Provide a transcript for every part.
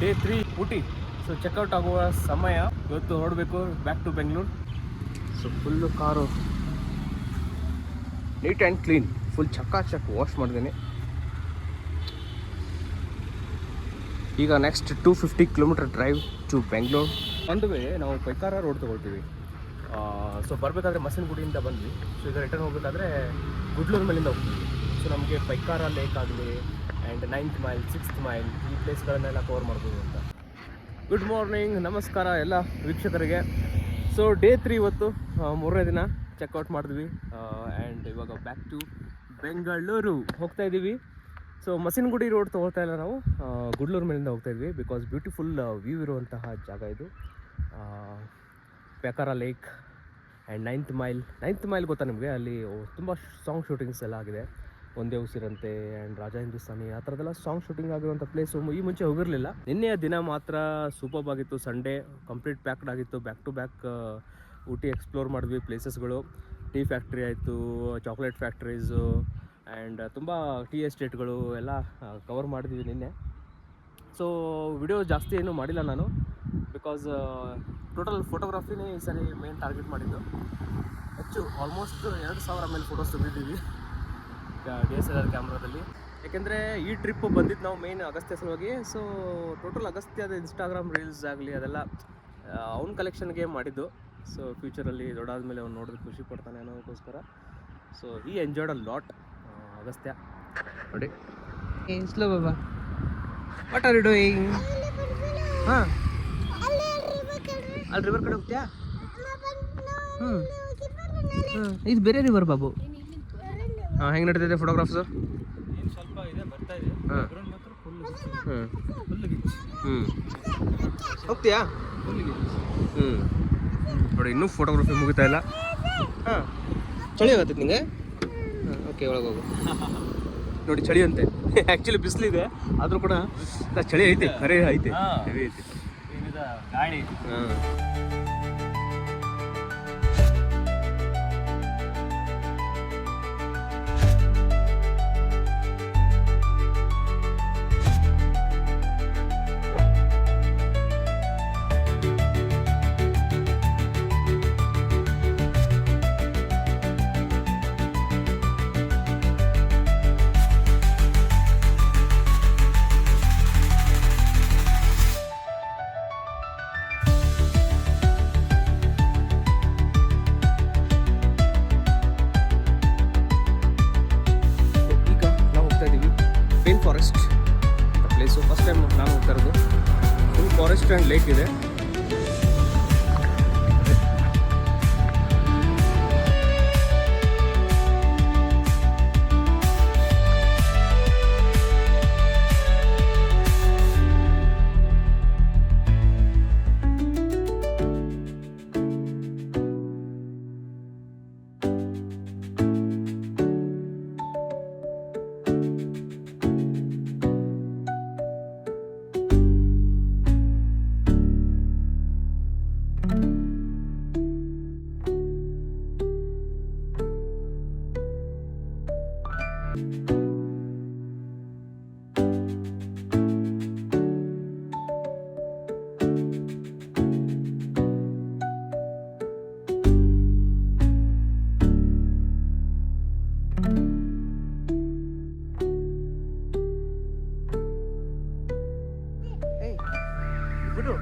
Day 3 Ooty. So checkout ಆಗುವ ಸಮಯ ಇವತ್ತು ಹೊರಡಬೇಕು back to Bengaluru. So full car neat and clean, full ಚಕ್ ವಾಶ್ ಮಾಡಿದ್ದೀನಿ. ಈಗ next 250 kilometre drive to Bengaluru. ಬಂದುವೆ ನಾವು ಪೈಕಾರ ರೋಡ್ ತೊಗೊಳ್ತೀವಿ. ಸೊ ಬರಬೇಕಾದ್ರೆ ಮಸನಗುಡಿಯಿಂದ ಬಂದ್ವಿ. ಸೊ ಈಗ ರಿಟರ್ನ್ ಹೋಗಬೇಕಾದ್ರೆ ಗುಡ್ಲೂರು ಮೇಲಿಂದ ಹೋಗ್ತೀವಿ. ಸೊ ನಮಗೆ ಪೈಕಾರ ಲೇಕ್ ಆಗಲಿ and 9th mile 6th mile ಈ ಪ್ಲೇಸ್ಗಳನ್ನೆಲ್ಲ ಕವರ್ ಮಾಡ್ಬೋದು ಅಂತ. ಗುಡ್ ಮಾರ್ನಿಂಗ್, ನಮಸ್ಕಾರ ಎಲ್ಲ ವೀಕ್ಷಕರಿಗೆ. ಸೊ ಡೇ 3 ಇವತ್ತು, 3ನೇ ದಿನ ಚೆಕ್ಔಟ್ ಮಾಡಿದ್ವಿ. ಆ್ಯಂಡ್ ಇವಾಗ ಬ್ಯಾಕ್ ಟು ಬೆಂಗಳೂರು ಹೋಗ್ತಾ ಇದ್ದೀವಿ. ಸೊ ಮಸನಗುಡಿ ರೋಡ್ ತೊಗೊಳ್ತಾ ಇಲ್ಲ, ನಾವು ಗುಡ್ಲೂರು ಮೇಲಿಂದ ಹೋಗ್ತಾ ಇದ್ವಿ. ಬಿಕಾಸ್ ಬ್ಯೂಟಿಫುಲ್ ವ್ಯೂ ಇರುವಂತಹ ಜಾಗ ಇದು, ಪೈಕಾರ ಲೇಕ್ ಆ್ಯಂಡ್ 9th ಮೈಲ್ ಗೊತ್ತಾ ನಿಮಗೆ? ಅಲ್ಲಿ ತುಂಬ ಸಾಂಗ್ ಶೂಟಿಂಗ್ಸ್ ಎಲ್ಲ ಆಗಿದೆ. ಒಂದೇ ಉಸಿರಂತೆ ಆ್ಯಂಡ್ ರಾಜ ಹಿಂದೂಸ್ತಾನಿ ಆ ಥರದ್ದೆಲ್ಲ ಸಾಂಗ್ ಶೂಟಿಂಗ್ ಆಗಿರುವಂಥ ಪ್ಲೇಸು ಈ ಮುಂಚೆ ಹೋಗಿರಲಿಲ್ಲ. ನಿನ್ನೆಯ ದಿನ ಮಾತ್ರ ಸೂಪರ್ಬ್ ಆಗಿತ್ತು. ಸಂಡೇ ಕಂಪ್ಲೀಟ್ ಪ್ಯಾಕ್ಡ್ ಆಗಿತ್ತು. Back to back Ooty explore ಮಾಡಿದ್ವಿ ಪ್ಲೇಸಸ್ಗಳು. ಟೀ ಫ್ಯಾಕ್ಟ್ರಿ ಆಯಿತು, ಚಾಕ್ಲೇಟ್ ಫ್ಯಾಕ್ಟ್ರೀಸು ಆ್ಯಂಡ್ ತುಂಬ ಟೀ ಎಸ್ಟೇಟ್ಗಳು ಎಲ್ಲ ಕವರ್ ಮಾಡಿದ್ವಿ ನಿನ್ನೆ. ಸೊ ವಿಡಿಯೋ ಜಾಸ್ತಿ ಏನೂ ಮಾಡಿಲ್ಲ ನಾನು, ಬಿಕಾಸ್ ಟೋಟಲ್ ಫೋಟೋಗ್ರಫಿನೇ ಈ ಸರಿ ಮೇನ್ ಟಾರ್ಗೆಟ್ ಮಾಡಿದ್ದು. ಹೆಚ್ಚು ಆಲ್ಮೋಸ್ಟ್ 2,000 ಮೇಲೆ ಫೋಟೋಸ್ ತೆಗೆದಿದ್ದೀವಿ DSLR ಕ್ಯಾಮ್ರಾದಲ್ಲಿ. ಯಾಕೆಂದರೆ ಈ ಟ್ರಿಪ್ ಬಂದಿದ್ದು ನಾವು ಮೇನ್ ಅಗಸ್ತ್ಯ ಸಲುವಾಗಿ. ಸೊ ಟೋಟಲ್ ಅಗಸ್ತ್ಯದ ಇನ್ಸ್ಟಾಗ್ರಾಮ್ ರೀಲ್ಸ್ ಆಗಲಿ ಅದೆಲ್ಲ ಅವ್ನ ಕಲೆಕ್ಷನ್ಗೆ ಮಾಡಿದ್ದು. ಸೊ ಫ್ಯೂಚರಲ್ಲಿ ದೊಡ್ಡಾದ್ಮೇಲೆ ಅವ್ನು ನೋಡಿದ್ರೆ ಖುಷಿ ಪಡ್ತಾನೆ ಅನ್ನೋದಕ್ಕೋಸ್ಕರ. ಸೊ ಈ ಎಂಜಾಯ್ಡ್ ಅ ಲಾಟ್ ಅಗಸ್ತ್ಯ. ನೋಡಿ ಸ್ಲೋ ಬಾಬಾ, ವಾಟ್ ಆರ್ ಯು ಡೂಯಿಂಗ್? ಹಾಂ, ಅಲ್ಲಿ ರಿವರ್ ಕಡೆ ಹೋಗ್ತೀಯಾ? ಇದು ಬೇರೆ ರಿವರ್ ಬಾಬು. ಹಾಂ, ಹೆಂಗೆ ನಡೀತಿದೆ ಫೋಟೋಗ್ರಾಫ್ಸು? ಸ್ವಲ್ಪ ಇದೆ, ಬರ್ತಾ ಇದೆ. ಹೋಗ್ತೀಯಾ? ನೋಡಿ ಇನ್ನೂ ಫೋಟೋಗ್ರಫಿ ಮುಗಿತಾ ಇಲ್ಲ. ಹಾಂ, ಚಳಿ ಆಗತ್ತೆ ನಿಂಗೆ? ಹಾಂ, ಓಕೆ, ಒಳಗೆ ಹೋಗು. ನೋಡಿ ಚಳಿ ಅಂತೆ. ಆ್ಯಕ್ಚುಲಿ ಬಿಸಿಲಿದೆ, ಆದರೂ ಕೂಡ ಚಳಿ ಐತೆ, ಕರೆ ಐತೆ, ಹೆವಿ ಐತೆ ಗಾಳಿ. ಹಾಂ, ಫಾರೆಸ್ಟ್ ಪ್ಲೇಸು. ಫಸ್ಟ್ ಟೈಮ್ ನಾನು ಹೋಗ್ತಾ ಇರೋದು. ಫುಲ್ ಫಾರೆಸ್ಟ್ ಆ್ಯಂಡ್ ಲೇಕ್ ಇದೆ.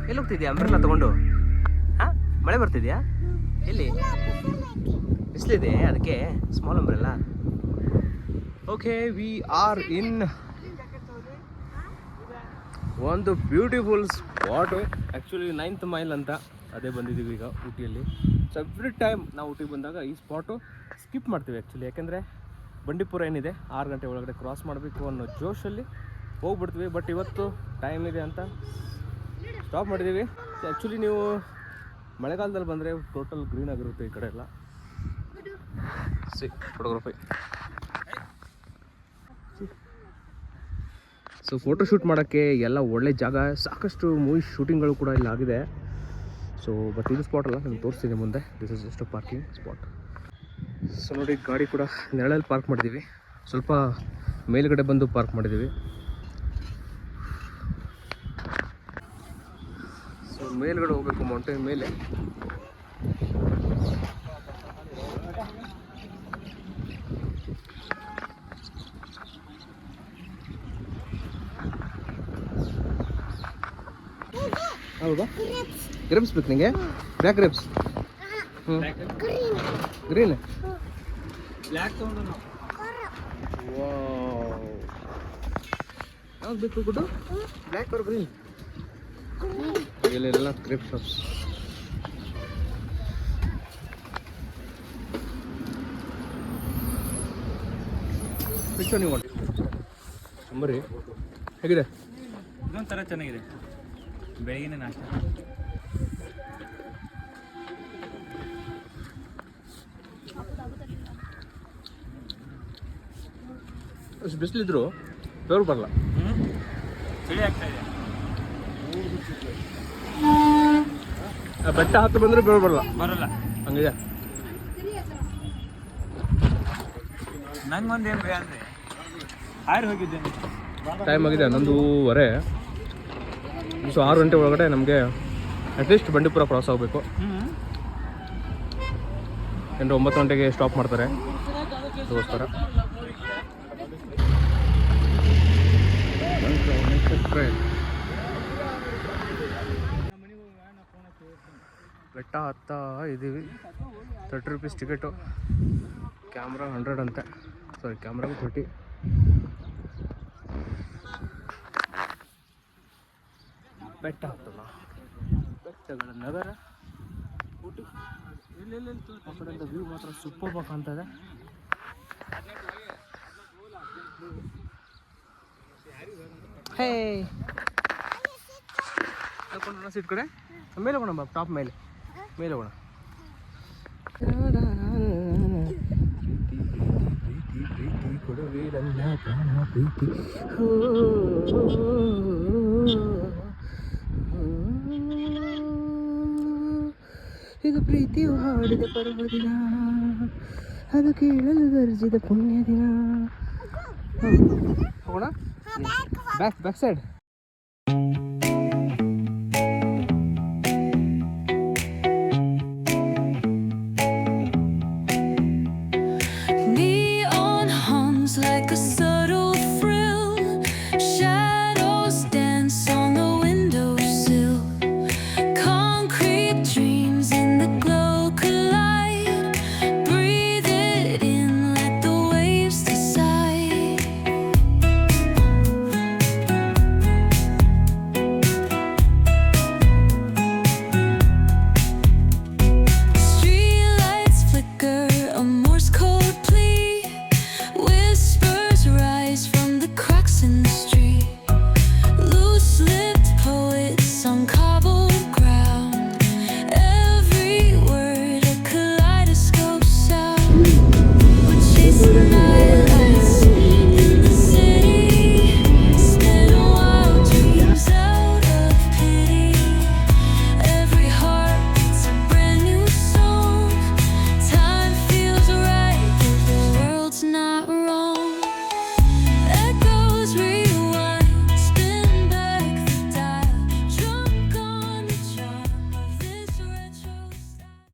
ಎಲ್ಲಿ ಹೋಗ್ತಿದ್ಯಾ ಅಂಬ್ರೆಲ್ಲ ತಗೊಂಡು? ಹಾಂ, ಮಳೆ ಬರ್ತಿದ್ಯಾ? ಎಲ್ಲಿ ಬಿಸಿಲಿದೆ, ಅದಕ್ಕೆ small umbrella. Okay, we are in ಒಂದು beautiful spot. Actually 9th mile ಅಂತ ಅದೇ ಬಂದಿದ್ದೀವಿ ಈಗ ಊಟಿಯಲ್ಲಿ. ಸೊ ಎವ್ರಿ ಟೈಮ್ ನಾವು ಊಟಿಗೆ ಬಂದಾಗ ಈ ಸ್ಪಾಟು ಸ್ಕಿಪ್ ಮಾಡ್ತೀವಿ ಆ್ಯಕ್ಚುಲಿ. ಯಾಕೆಂದರೆ ಬಂಡೀಪುರ ಏನಿದೆ 6 ಗಂಟೆ ಒಳಗಡೆ ಕ್ರಾಸ್ ಮಾಡಬೇಕು ಅನ್ನೋ ಜೋಶಲ್ಲಿ ಹೋಗ್ಬಿಡ್ತೀವಿ. ಬಟ್ ಇವತ್ತು ಟೈಮ್ ಇದೆ ಅಂತ ಸ್ಟಾಪ್ ಮಾಡಿದ್ದೀವಿ. ಆ್ಯಕ್ಚುಲಿ ನೀವು ಮಳೆಗಾಲದಲ್ಲಿ ಬಂದರೆ ಟೋಟಲ್ ಗ್ರೀನ್ ಆಗಿರುತ್ತೆ ಈ ಕಡೆ ಎಲ್ಲ. ಫೋಟೋಗ್ರಫಿ. ಸೊ ಫೋಟೋ ಶೂಟ್ ಮಾಡೋಕ್ಕೆ ಎಲ್ಲ ಒಳ್ಳೆ ಜಾಗ, ಸಾಕಷ್ಟು ಮೂವಿ ಶೂಟಿಂಗ್ಗಳು ಕೂಡ ಇಲ್ಲಿ ಆಗಿದೆ. ಸೊ ಬಟ್ ಇದು ಸ್ಪಾಟ್ ಅಲ್ಲ, ನಾನು ತೋರಿಸ್ತೀನಿ ಮುಂದೆ. This is just a parking spot. So ನೋಡಿ, ಗಾಡಿ ಕೂಡ ನೆರಳಲ್ಲಿ ಪಾರ್ಕ್ ಮಾಡಿದ್ದೀವಿ. ಸ್ವಲ್ಪ ಮೇಲುಗಡೆ ಬಂದು ಪಾರ್ಕ್ ಮಾಡಿದ್ದೀವಿ. ಮೇಲ್ಗಡೆ ಹೋಗ್ಬೇಕು, ಮೌಂಟೇನ್ ಮೇಲೆ. ಹೌದಾ, ಗ್ರೇಪ್ಸ್ ಬೇಕು ನಿಂಗೆ? Black grapes. ಹ್ಞೂ, ಗ್ರೀನ್. ಬ್ಲ್ಯಾಕ್ ತಗೊಂಡು ಯಾವ್ದು ಬೇಕು ಗುಡ್ಡು? Black or green? ಇಲ್ಲೆಲ್ಲ ಗ್ರೇಪ್ ಶಾಪ್ಸ್. ಪಿಕ್ಚರ್ ನೀವು ಮಾಡಿ ಅಂಬರಿ ಹೇಗಿದೆ? ಇದೊಂಥರ ಚೆನ್ನಾಗಿದೆ, ಬೆಳಗಿನ ನಾಷ್ಟ. ಅಷ್ಟು ಬಿಸಿಲಿದ್ರು ಬೆವರು ಬರಲ್ಲ. ಚಳಿ ಆಗ್ತಾ ಇದೆ. ಬೆಟ್ಟ ಹತ್ತು ಬಂದರೆ ಬೆವರು ಬರಲ್ಲ ಹಂಗಿದೆ. ನಂಗೊಂದೇನು ಭಯ ಅಂದರೆ ಹಾರಿ ಹೋಗಿದ್ದೇನೆ. ಟೈಮ್ ಆಗಿದೆ 11:30. ಸೊ 6 ಗಂಟೆ ಒಳಗಡೆ ನಮಗೆ ಅಟ್ಲೀಸ್ಟ್ ಬಂಡೀಪುರ ಕ್ರಾಸ್ ಆಗಬೇಕು. ಏನಾರು 9 ಗಂಟೆಗೆ ಸ್ಟಾಪ್ ಮಾಡ್ತಾರೆ ಅದಕ್ಕೋಸ್ಕರ. ಬೆಟ್ಟ ಹತ್ತಾ ಇದ್ದೀವಿ. 30 ರೂಪೀಸ್ ಟಿಕೆಟು. ಕ್ಯಾಮ್ರಾ 100 ಅಂತೆ. ಸಾರಿ, ಕ್ಯಾಮ್ರಾಗೂ 30. ಬೆಟ್ಟ ಹತ್ತಲ್ಲ, ಬೆಟ್ಟಗಳ ನಗರ ಊಟಿ. ಆ ಕಡೆಯಿಂದ ವ್ಯೂ ಮಾತ್ರ ಸೂಪರ್ ಕಾಣ್ತಾ ಇದೆ. ಹೇ ಕರ್ಕೊಂಡು ಸೀಟ್ ಕಡೆ ಮೇಲೆ ಹೋಗೋಣ ಬಾ, ಟಾಪ್ ಮೇಲೆ ಹೋಗೋಣ. ಇದು ಪ್ರೀತಿಯು ಹಾಡಿದ ಪರ್ವದಿನ, ಅದು ಕೇಳಲು ಗರ್ಜಿದ ಪುಣ್ಯ ದಿನ. ಹೋಗೋಣ ಬ್ಯಾಕ್ ಸೈಡ್.